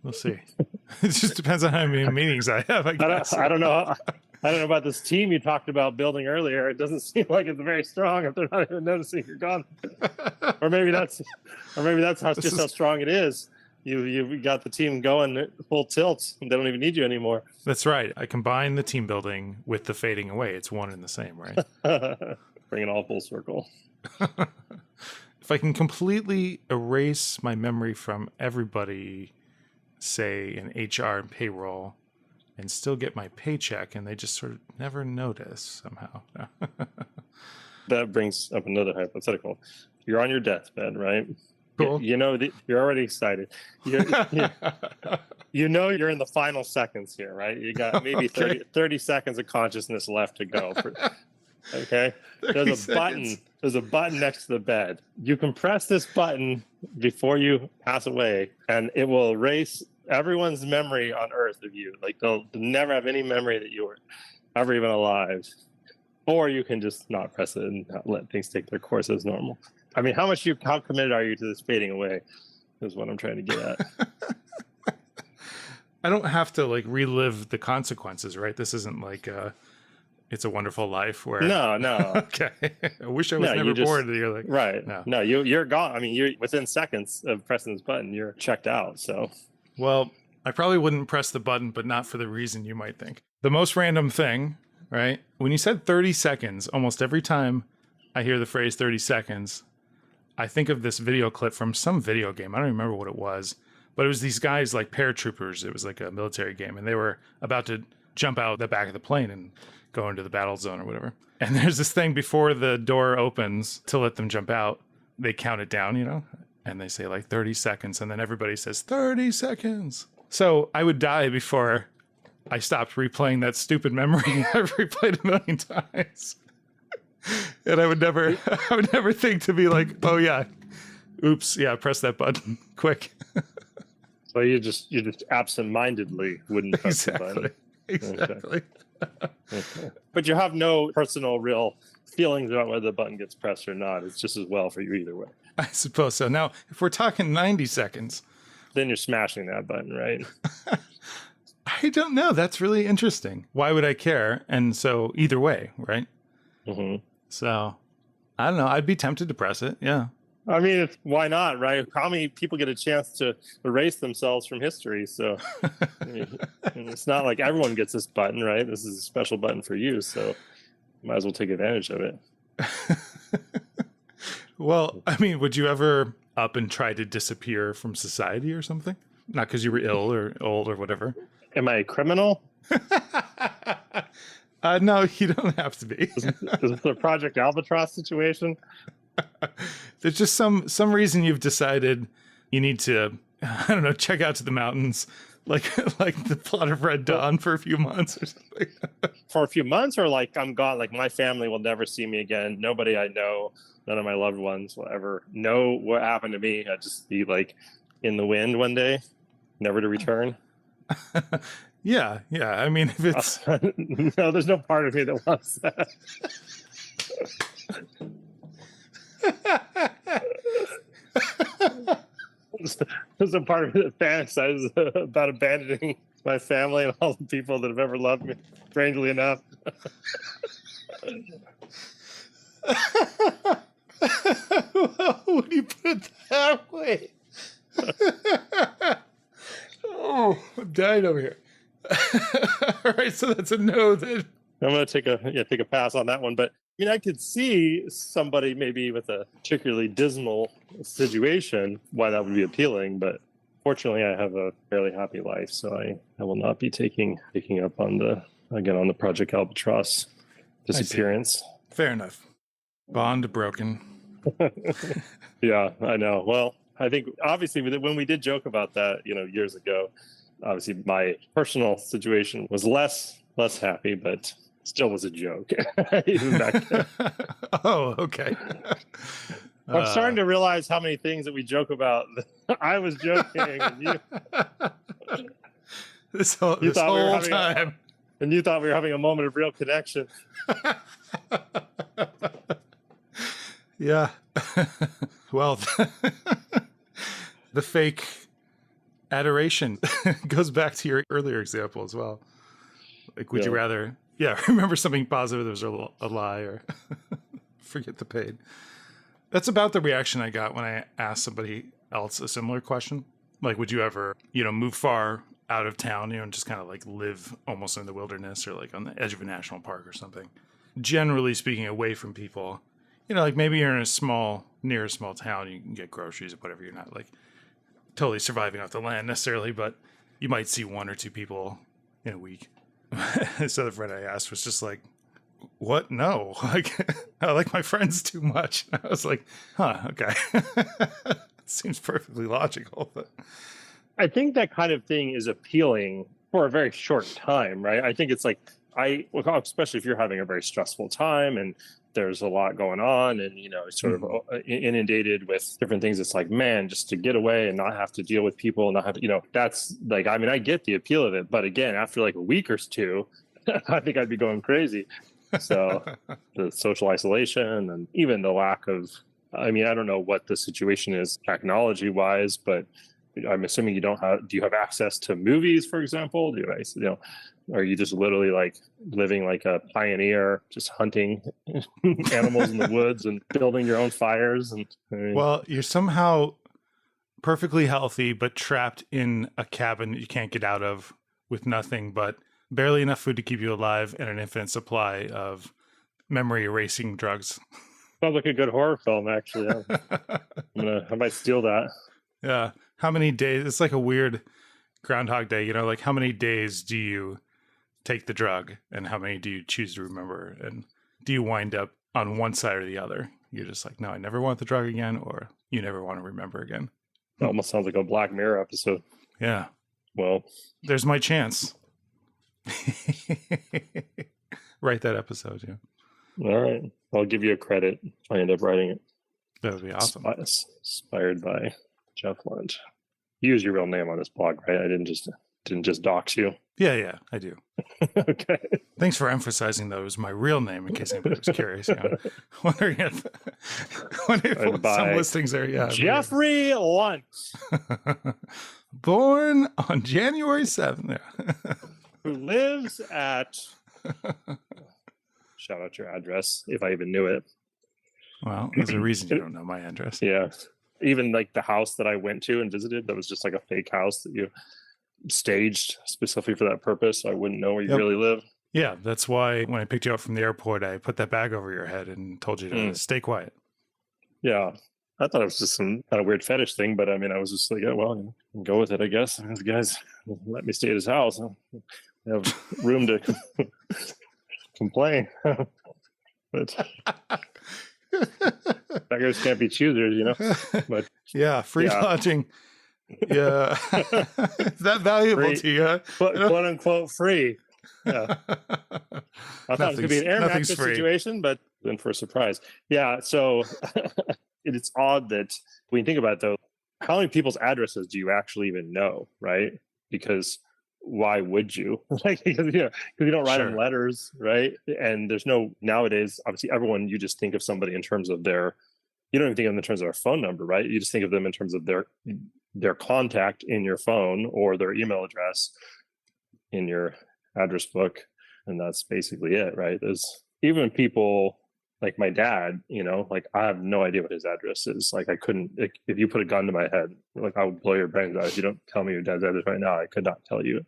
We'll see. It just depends on how many meetings I have. I guess. I don't know. I don't know about this team you talked about building earlier. It doesn't seem like it's very strong if they're not even noticing you're gone. or maybe that's how strong it is. You got the team going full tilt, and they don't even need you anymore. That's right. I combine the team building with the fading away. It's one and the same, right? Bring it all full circle. If I can completely erase my memory from everybody, say in HR and payroll, and still get my paycheck, and they just sort of never notice somehow. That brings up another hypothetical. You're on your deathbed, right? Cool. You're already excited. You're in the final seconds here, right? You got maybe 30 seconds of consciousness left to go. Okay? There's a button next to the bed. You can press this button before you pass away, and it will erase everyone's memory on Earth of you. Like they'll never have any memory that you were ever even alive. Or you can just not press it and let things take their course as normal. I mean, how committed are you to this fading away is what I'm trying to get at. I don't have to relive the consequences, right? This isn't like It's a Wonderful Life where No. Okay. I wish I was never born. You're like, right. No, you're gone. I mean, you're within seconds of pressing this button, you're checked out. So, well, I probably wouldn't press the button, but not for the reason you might think. The most random thing, right? When you said 30 seconds, almost every time I hear the phrase 30 seconds, I think of this video clip from some video game. I don't remember what it was, but it was these guys like paratroopers. It was like a military game, and they were about to jump out the back of the plane and go into the battle zone or whatever. And there's this thing before the door opens to let them jump out. They count it down, and they say 30 seconds. And then everybody says 30 seconds. So I would die before I stopped replaying that stupid memory I've replayed a million times. And I would never think to be like, oh yeah, oops, yeah, press that button quick. So you just absentmindedly wouldn't press the button. Exactly. Okay. But you have no personal real feelings about whether the button gets pressed or not. It's just as well for you either way. I suppose so. Now, if we're talking 90 seconds, then you're smashing that button, right? I don't know. That's really interesting. Why would I care? And so either way, right? Mm-hmm. So I don't know. I'd be tempted to press it. Yeah. I mean, why not, right? How many people get a chance to erase themselves from history? So it's not like everyone gets this button, right? This is a special button for you. So might as well take advantage of it. Well, I mean, would you ever up and try to disappear from society or something? Not because you were ill or old or whatever. Am I a criminal? No, you don't have to be. Is this a Project Albatross situation? There's just some reason you've decided you need to I don't know, check out to the mountains, like the plot of Red Dawn for a few months or something. For a few months, or like I'm gone, like my family will never see me again. Nobody I know, none of my loved ones will ever know what happened to me. I'd just be like in the wind one day, never to return. Yeah. I mean, if it's no, there's no part of me that wants that. There's a part of me that fantasizes about abandoning my family and all the people that have ever loved me, strangely enough. When you put it that way. Oh, I'm dying over here. All right, so that's a no then. I'm going to take a pass on that one. But I mean, I could see somebody maybe with a particularly dismal situation why that would be appealing. But fortunately, I have a fairly happy life, so I will not be taking up on the Project Albatross disappearance. Fair enough. Bond broken. Yeah, I know. Well, I think obviously when we did joke about that, years ago, obviously my personal situation was less happy, but still was a joke. Even back then. Oh, okay. I'm starting to realize how many things that we joke about. I was joking, and you this whole time. And you thought we were having a moment of real connection. Yeah. Well, the fake adoration goes back to your earlier example as well. Like, would you rather, remember something positive that was a lie, or forget the pain? That's about the reaction I got when I asked somebody else a similar question. Like, would you ever, move far out of town, and just kind of like live almost in the wilderness or like on the edge of a national park or something? Generally speaking, away from people. Like maybe you're in near a small town, you can get groceries or whatever. You're not like totally surviving off the land necessarily, but you might see one or two people in a week. So the friend I asked was just like, what? No, like I like my friends too much. I was like, okay. Seems perfectly logical, but I think that kind of thing is appealing for a very short time, right? I think it's like especially if you're having a very stressful time and there's a lot going on, and sort of inundated with different things. It's like, man, just to get away and not have to deal with people, not have to, that's like, I mean, I get the appeal of it, but again, after like a week or two, I think I'd be going crazy. So the social isolation and even the lack of, I mean, I don't know what the situation is technology wise, but I'm assuming do you have access to movies, for example? Are you just literally like living like a pioneer, just hunting animals in the woods and building your own fires? Well, you're somehow perfectly healthy, but trapped in a cabin that you can't get out of with nothing but barely enough food to keep you alive and an infinite supply of memory erasing drugs. Sounds like a good horror film, actually. I might steal that. Yeah. How many days? It's like a weird Groundhog Day, like how many days do you take the drug and how many do you choose to remember? And do you wind up on one side or the other? You're just like, no, I never want the drug again, or you never want to remember again. It almost sounds like a Black Mirror episode. Yeah. Well, there's my chance. Write that episode, yeah. All right. I'll give you a credit if I end up writing it. That would be awesome. Inspired by Jeff Lunt. You use your real name on this blog, right? I didn't just dox you. Yeah, I do. Okay. Thanks for emphasizing that it was my real name in case anybody was curious. Wondering if some listings are, Jeffrey Lunt. Born on January 7th. Who lives at shout out your address if I even knew it. Well, there's a reason you don't know my address. Yeah. Even like the house that I went to and visited, that was just like a fake house that you staged specifically for that purpose. So I wouldn't know where you really live. Yeah, that's why when I picked you up from the airport, I put that bag over your head and told you to stay quiet. Yeah. I thought it was just some kind of weird fetish thing, but I mean, I was just like, go with it, I guess. These guys let me stay at his house. I have room to complain. But beggars can't be choosers, But yeah, free lodging Yeah. Is that valuable Free, to you? quote unquote free. Yeah. I thought it was going to be an air mattress free. situation, but then for a surprise. Yeah. So it's odd that when you think about it, though, how many people's addresses do you actually even know, right? Because why would you? Like, because you don't write them letters, right? And there's no, nowadays, obviously, everyone, you just think of somebody in terms of their, you don't even think of them in terms of their phone number, right? You just think of them in terms of their contact in your phone or their email address in your address book. And that's basically it, right? There's even people like my dad, like I have no idea what his address is. Like I couldn't, like, if you put a gun to my head, like I would blow your brains out. If you don't tell me your dad's address right now, I could not tell you.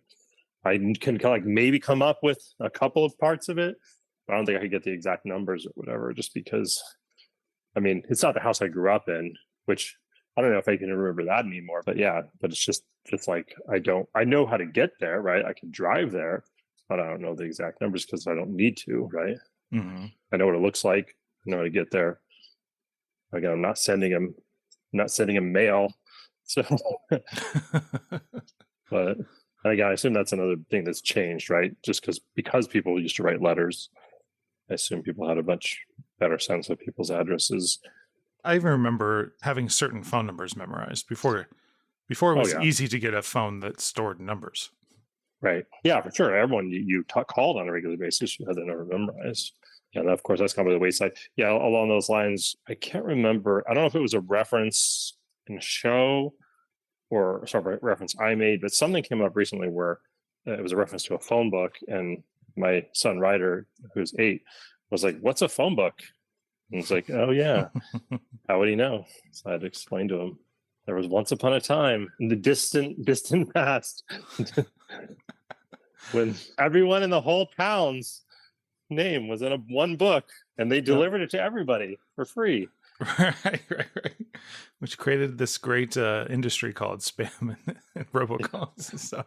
I can kind of like maybe come up with a couple of parts of it, but I don't think I could get the exact numbers or whatever, just because, I mean, it's not the house I grew up in, which I don't know if I can remember that anymore, but yeah, but it's just like, I know how to get there, right? I can drive there, but I don't know the exact numbers because I don't need to, right? Mm-hmm. I know what it looks like. I know how to get there. Again, I'm not sending him mail. So, but again, I assume that's another thing that's changed, right? Just because people used to write letters, I assume people had a much better sense of people's addresses. I even remember having certain phone numbers memorized before it was easy to get a phone that stored numbers. Right. Yeah, for sure. Everyone you called on a regular basis, you had their number memorized. Yeah, of course, that's kind of the wayside. Yeah, along those lines, I can't remember. I don't know if it was a reference in a show or sorry, a reference I made, but something came up recently where it was a reference to a phone book, and my son Ryder, who's 8, was like, "What's a phone book?" And it's like, "Oh yeah, how would he know?" So I had to explain to him. There was once upon a time in the distant past when everyone in the whole town's name was in one book, and they delivered it to everybody for free. Right. Which created this great industry called spam and robocalls and stuff.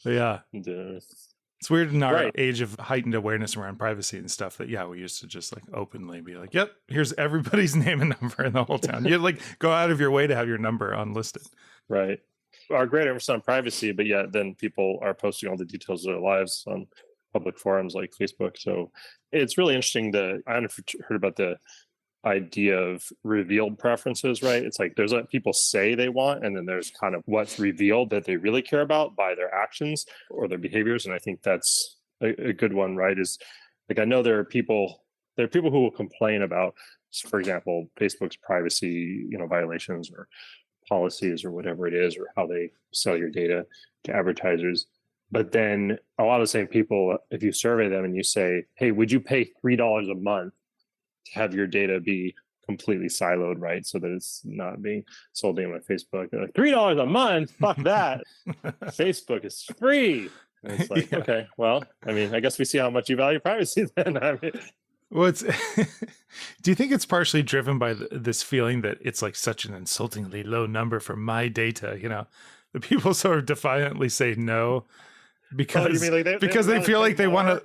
But yeah. It's weird in our age of heightened awareness around privacy and stuff that, we used to just like openly be like, yep, here's everybody's name and number in the whole town. You like go out of your way to have your number unlisted. Right. Our great emphasis on privacy, but then people are posting all the details of their lives on public forums like Facebook. So it's really interesting I don't know if you heard about the idea of revealed preferences, right? It's like there's what people say they want, and then there's kind of what's revealed that they really care about by their actions or their behaviors. And I think that's a good one, right? Is like, I know there are people who will complain about, for example, Facebook's privacy, violations or policies or whatever it is, or how they sell your data to advertisers. But then a lot of the same people, if you survey them and you say, hey, would you pay $3 a month to have your data be completely siloed, right? So that it's not being sold to on Facebook. They're like, $3 a month? Fuck that. Facebook is free. And it's like, okay, well, I mean, I guess we see how much you value privacy then. I mean, well, do you think it's partially driven by this feeling that it's like such an insultingly low number for my data? The people sort of defiantly say no because they feel like they want to.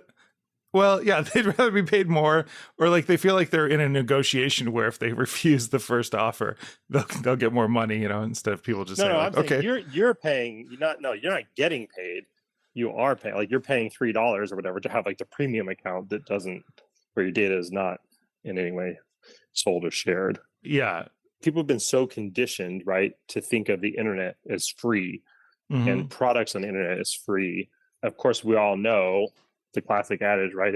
Well, yeah, they'd rather be paid more, or like they feel like they're in a negotiation where if they refuse the first offer, they'll get more money, instead of people just saying, like, okay, you're paying. You're not getting paid. You are paying, like you're paying $3 or whatever to have like the premium account that doesn't, where your data is not in any way sold or shared. Yeah, people have been so conditioned, right, to think of the internet as free, and products on the internet as free. Of course, we all know the classic adage, right?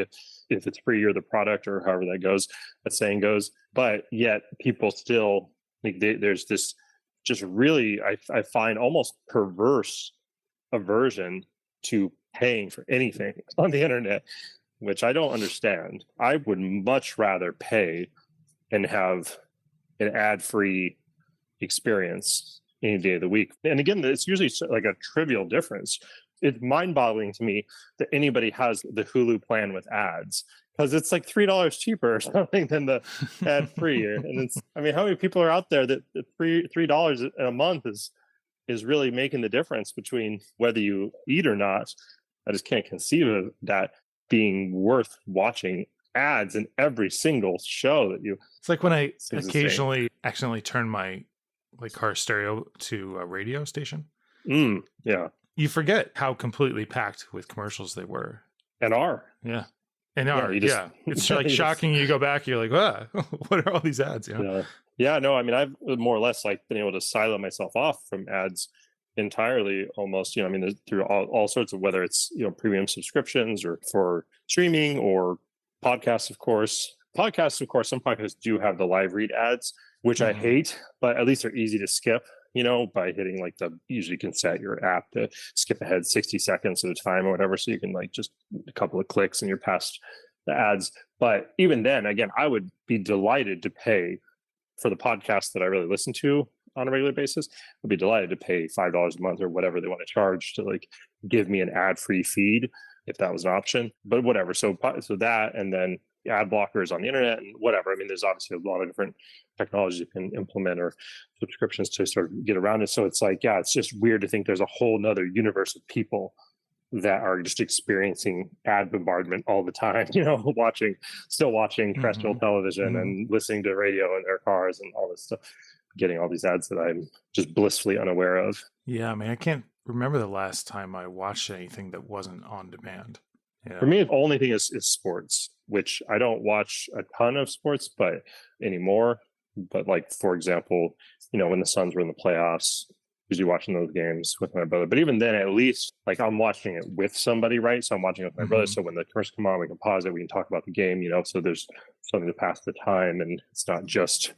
If it's free, you're the product, or however that saying goes. But yet people still think there's this just really, I find almost perverse aversion to paying for anything on the internet, which I don't understand. I would much rather pay and have an ad-free experience any day of the week. And again, it's usually like a trivial difference. It's mind-boggling to me that anybody has the Hulu plan with ads, because it's like $3 cheaper or something than the ad-free. And it's, I mean, how many people are out there that $3 a month is really making the difference between whether you eat or not? I just can't conceive of that being worth watching ads in every single show that you. It's like when I occasionally accidentally turn my like car stereo to a radio station. Yeah. You forget how completely packed with commercials they were. And are. Yeah. And Yeah, are. you just- Yeah. It's like shocking. You go back, you're like, ah, what are all these ads? You know? Yeah. No, I mean, I've more or less like been able to silo myself off from ads entirely almost, I mean, through all sorts of, whether it's, premium subscriptions or for streaming or podcasts, of course. Podcasts, of course, some podcasts do have the live read ads, which I hate, but at least they're easy to skip, by hitting like usually you can set your app to skip ahead 60 seconds at a time or whatever. So you can like just a couple of clicks and you're past the ads. But even then, again, I would be delighted to pay for the podcast that I really listen to on a regular basis. I'd be delighted to pay $5 a month or whatever they want to charge to like give me an ad-free feed if that was an option. But whatever. So that, and then ad blockers on the internet and whatever. I mean, there's obviously a lot of different technologies you can implement or subscriptions to sort of get around it. So it's like, yeah, it's just weird to think there's a whole nother universe of people that are just experiencing ad bombardment all the time, still watching terrestrial television and listening to radio in their cars and all this stuff, getting all these ads that I'm just blissfully unaware of. Yeah, I mean, I can't remember the last time I watched anything that wasn't on demand. For me, the only thing is sports, which I don't watch a ton of sports but anymore. But like, for example, when the Suns were in the playoffs, usually watching those games with my brother. But even then, at least like I'm watching it with somebody, right? So I'm watching it with my brother. So when the commercials come on, we can pause it. We can talk about the game, so there's something to pass the time. And it's not just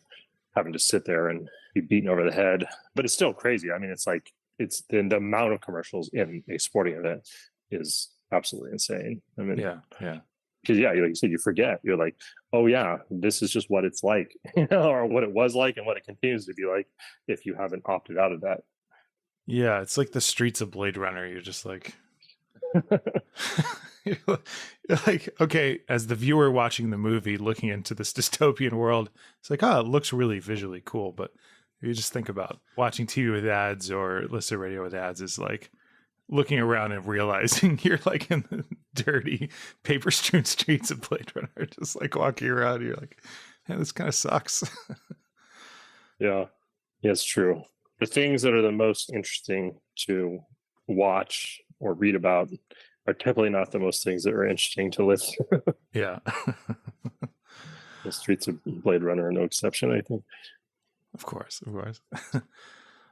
having to sit there and be beaten over the head. But it's still crazy. I mean, it's like, it's the amount of commercials in a sporting event is absolutely insane. I mean, yeah. Because like you said, you forget. You're like, oh yeah, this is just what it's like, or what it was like, and what it continues to be like if you haven't opted out of that. Yeah, it's like the streets of Blade Runner. You're just like, you're like, okay, as the viewer watching the movie, looking into this dystopian world, it's like, oh, it looks really visually cool. But if you just think about watching TV with ads or listen to radio with ads, is like looking around and realizing you're like in the dirty paper-strewn streets of Blade Runner, just like walking around. You're like, hey, this kind of sucks. Yeah, it's true. The things that are the most interesting to watch or read about are typically not the most things that are interesting to live through. Yeah. The streets of Blade Runner are no exception, I think. Of course. All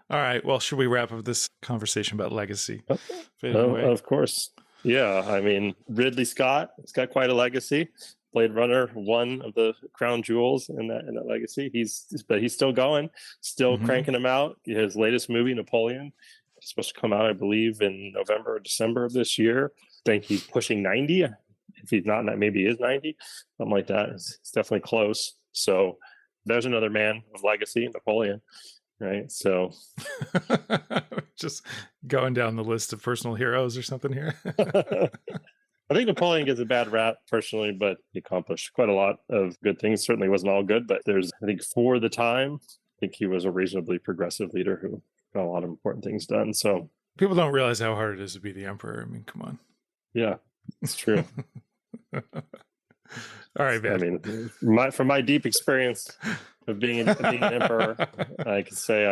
right. Well, should we wrap up this conversation about legacy? Of course. Yeah. I mean, Ridley Scott has got quite a legacy. Blade Runner, one of the crown jewels in that legacy. He's still going, still cranking them out. His latest movie, Napoleon, is supposed to come out, I believe, in November or December of this year. I think he's pushing 90. If he's not, maybe he is 90, something like that. It's definitely close. So there's another man of legacy, Napoleon. Right. So just going down the list of personal heroes or something here. I think Napoleon gets a bad rap personally, but he accomplished quite a lot of good things. Certainly wasn't all good, but I think for the time, I think he was a reasonably progressive leader who got a lot of important things done. So people don't realize how hard it is to be the emperor. I mean, come on. Yeah, it's true. All right, man. I mean, from my deep experience of being an emperor, I can say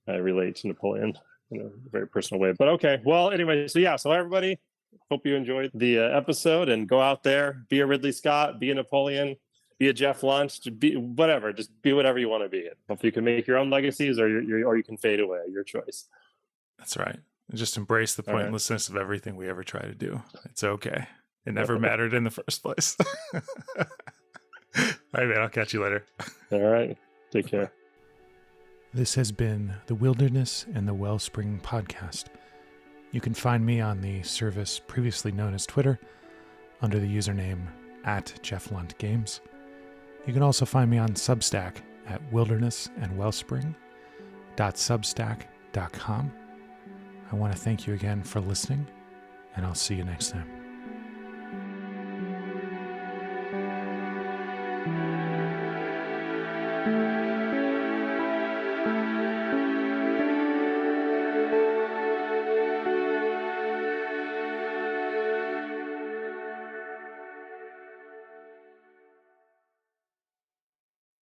I relate to Napoleon in a very personal way. But okay, well, anyway, so everybody, hope you enjoyed the episode, and go out there, be a Ridley Scott, be a Napoleon, be a Jeff Lunch, be whatever, just be whatever you want to be. Hopefully you can make your own legacies, or you can fade away, your choice. That's right. And just embrace the pointlessness of everything we ever try to do. It's okay. It never mattered in the first place. All right, man. I'll catch you later. All right. Take care. This has been the Wilderness and the Wellspring podcast. You can find me on the service previously known as Twitter under the username @JeffLuntGames. You can also find me on Substack at wildernessandwellspring.substack.com. I want to thank you again for listening, and I'll see you next time.